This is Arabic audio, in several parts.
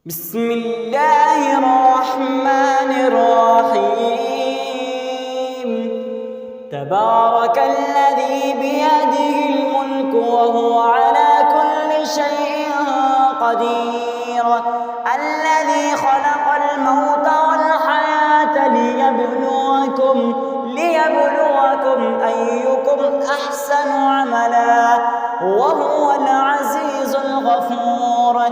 بسم الله الرحمن الرحيم. تبارك الذي بيده الملك وهو على كل شيء قدير، الذي خلق الموت والحياة ليبلوكم أيكم أحسن عملا وهو العزيز الغفور،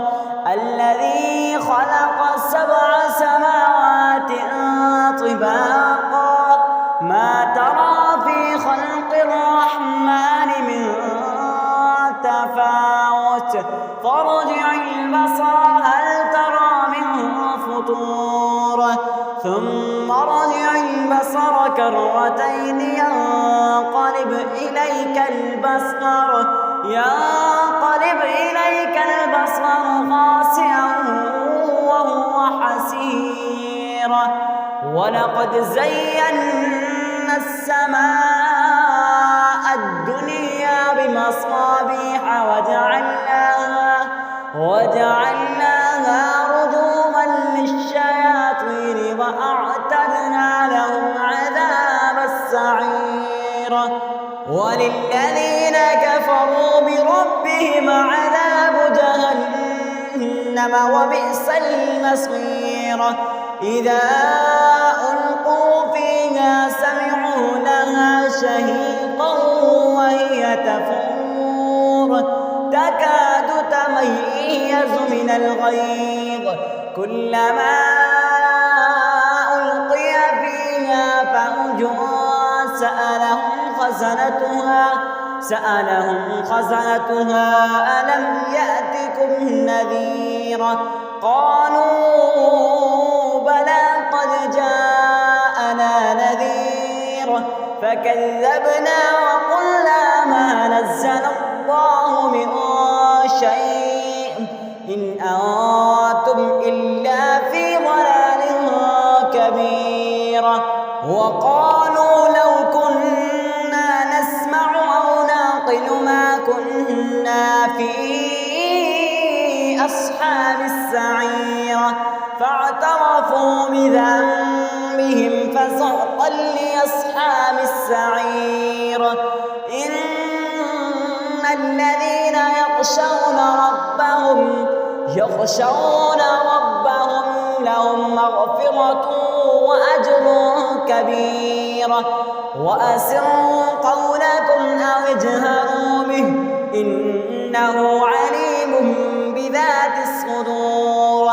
الذي خلق 7 سماوات طباقا ما ترى في خلق الرحمن من تفاوت فارجع البصر هل ترى من فطور ثم ارجع البصر كرتين ينقلب إليك البصر خاسئا وهو حسير. ولقد زينا السماء الدنيا بمصابيح وجعلناها رجوما للشياطين وأعتدنا لهم عذاب السعير. وللذين كفروا بربهم عذاب جهنم وبئس المصير. إذا ألقوا فيها سمعوا لها شهيقا وهي تفور تكاد تميز من الغيظ كلما ألقي فيها فوج سألهم خزنتها ألم يأتكم نذير قالوا بلى قد جاءنا نذير فكذبنا وقلنا ما نزل الله من شيء إن أنتم إلا في ضلال كبير. وقالوا لو كنا نسمع أو نعقل ما كنا في أصحاب السعير فاعترفوا بذنبهم فسحقا لأصحاب السعير. إن الذين يخشون ربهم لهم مغفرة وأجر كبير. وأسروا قولكم أو اجهروا به إنه عليم بذات الصدور.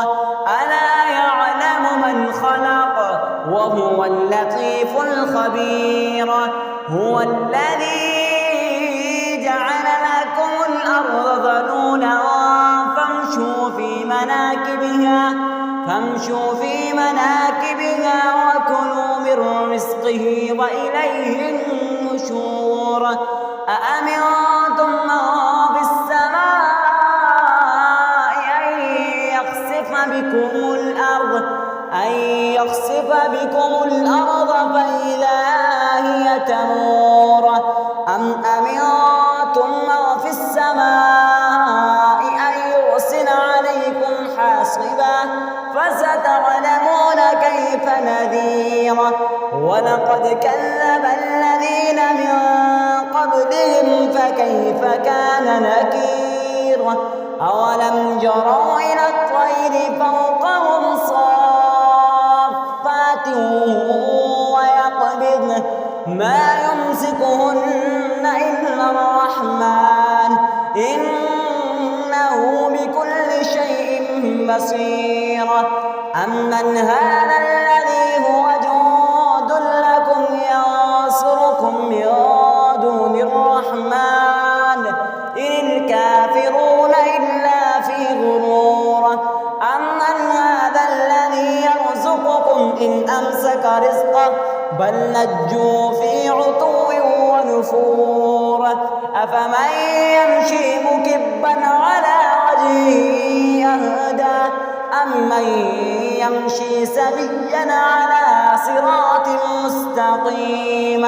ألا يعلم من خلق وهو اللطيف الخبير. هو الذي جعل لكم الأرض ذلولا فامشوا في مناكبها وكلوا من رزقه وإليه النشور. أأمنتم من في السماء أن يخسف بكم الأرض فإذا هي تمور أم أمنتم من في السماء أن يرسل عليكم حاصبا فستعلمون كيف نذير. ولقد كذب الذين من قبلهم فكيف كان نكير. أولم يروا إلى الطير فوقهم صافات ويقبضن ما يمسكهن إلا الرحمن إنه بكل شيء بصير. أمن هذا الذي هو جند لكم ينصركم من دون الرحمن إن الكافرون إلا في غرور. أمن هذا الذي يرزقكم إن أمسك رزقه بل لجوا في عتو ونفور. أفمن يمشي مكبا على وجهه أهدى أمن يمشي سويا على صراط مستقيم.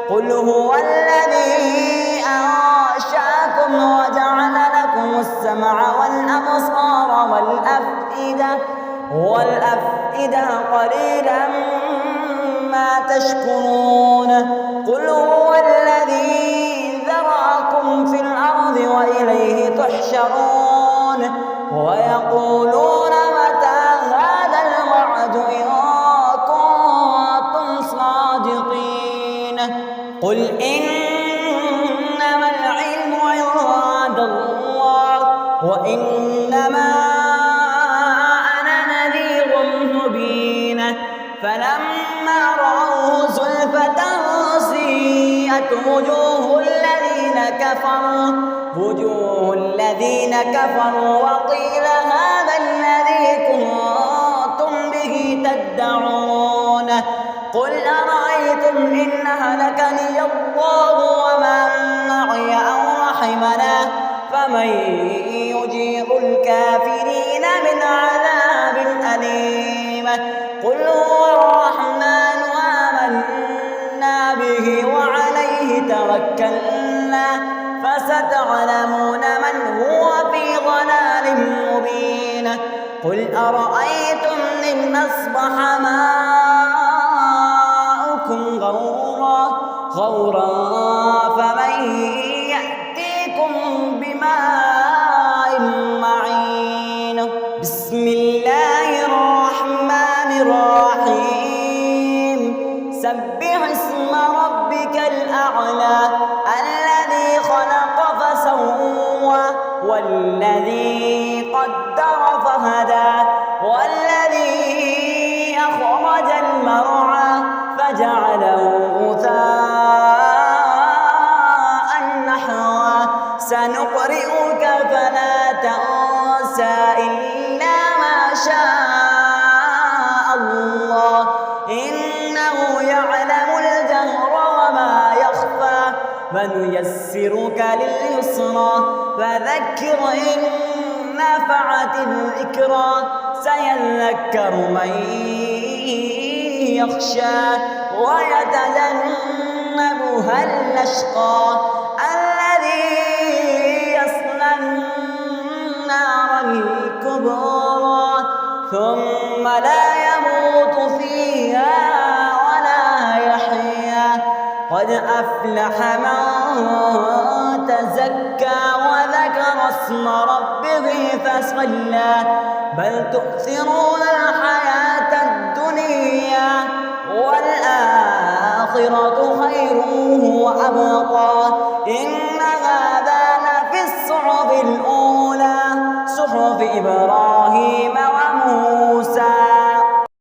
قل هو الذي أنشأكم وجعل لكم السمع والأبصار والأفئدة والأفئدة قليلا ما تشكرون. قل هو الذي ذرأكم في الأرض وإليه تحشرون. ويقولون متى هذا الوعد إن كنتم صادقين. قل إنما العلم عند الله وإنما أنا نذير مبين. فلما رأوه زلفة سيئت وجوه الذين كفروا وقيل هذا الذي كنتم به تدعون. قل أرأيتم إن هلكني الله ومن معي أو رحمنا فمن يجير الكافرين من عذاب أليم. قل هو الرحمن آمنا به وعليه توكلنا فستعلمون من هو في ضلال مبين. قل أرأيتم إن أصبح ماؤكم غورا فمن يأتيكم بماء معين. بسم الله الرحمن الرحيم. سبح اسم ربك الأعلى الذي خلق فسوى والذي قدر فهدى والذي أخرج المرعى فجعله غثاء نحوا. سنقرئك فلا تنسى إلا ما شاء الله إنه يعلم الجهر وما يخفى. فنيسرك لليسرى فذكر إن نفعت الذكرى سيذكر من يخشى ويتجنبها الأشقى الذي يصلى النار الكبرى ثم لا يموت فيها ولا يحيا. قد أفلح من تزكى وذكر اسم ربه فصلى. بل تؤثرون الحياة الدنيا والآخرة خير وأبقى. إن هذا لفي الصحف الأولى صحف إبراهيم